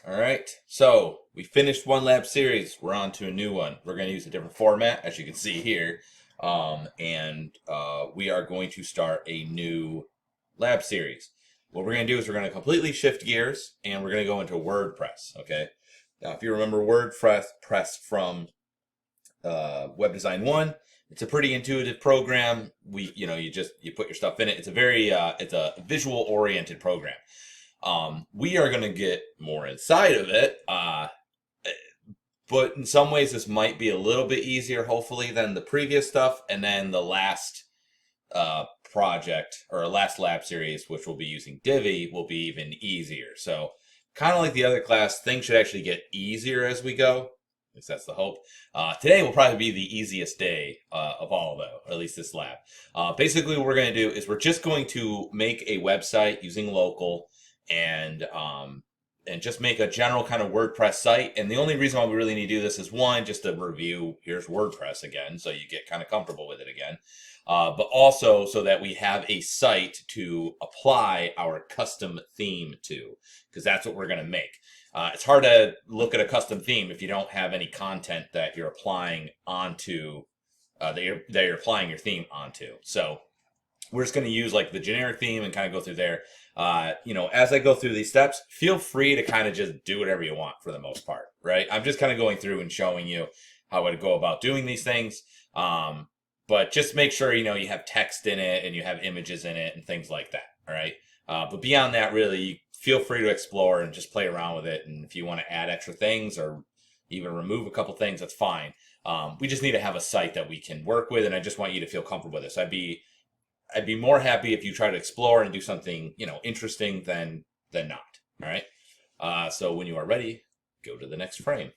All right, so we finished one lab series. We're on to a new one. We're going to use a different format, as you can see here, and we are going to start a new lab series. What we're going to do is we're going to completely shift gears, and we're going to go into WordPress. Okay, now if you remember WordPress from Web Design 1, it's a pretty intuitive program. You put your stuff in it. It's a very it's a visual oriented program. We are going to get more inside of it, but in some ways this might be a little bit easier, hopefully, than the previous stuff. And then the last project, or last lab series, which will be using Divi, will be even easier. So kind of like the other class, things should actually get easier as we go. At least that's the hope. Today will probably be the easiest day of all, though, or at least this lab. Basically, what we're going to do is we're just going to make a website using local, and just make a general kind of WordPress site. And the only reason why we really need to do this is, one, just to review, here's WordPress again, so you get kind of comfortable with it again. But also so that we have a site to apply our custom theme to, because that's what we're going to make. It's hard to look at a custom theme if you don't have any content that you're applying onto, that you're applying your theme onto. So we're just going to use like the generic theme and kind of go through there. As I go through these steps, feel free to kind of just do whatever you want for the most part, right? I'm just kind of going through and showing you how I would go about doing these things. But just make sure, you have text in it and you have images in it and things like that. All right. But beyond that, really, feel free to explore and just play around with it. And if you want to add extra things or even remove a couple things, that's fine. We just need to have a site that we can work with. And I just want you to feel comfortable with this. I'd be more happy if you try to explore and do something, interesting than not. All right. So when you are ready, go to the next frame.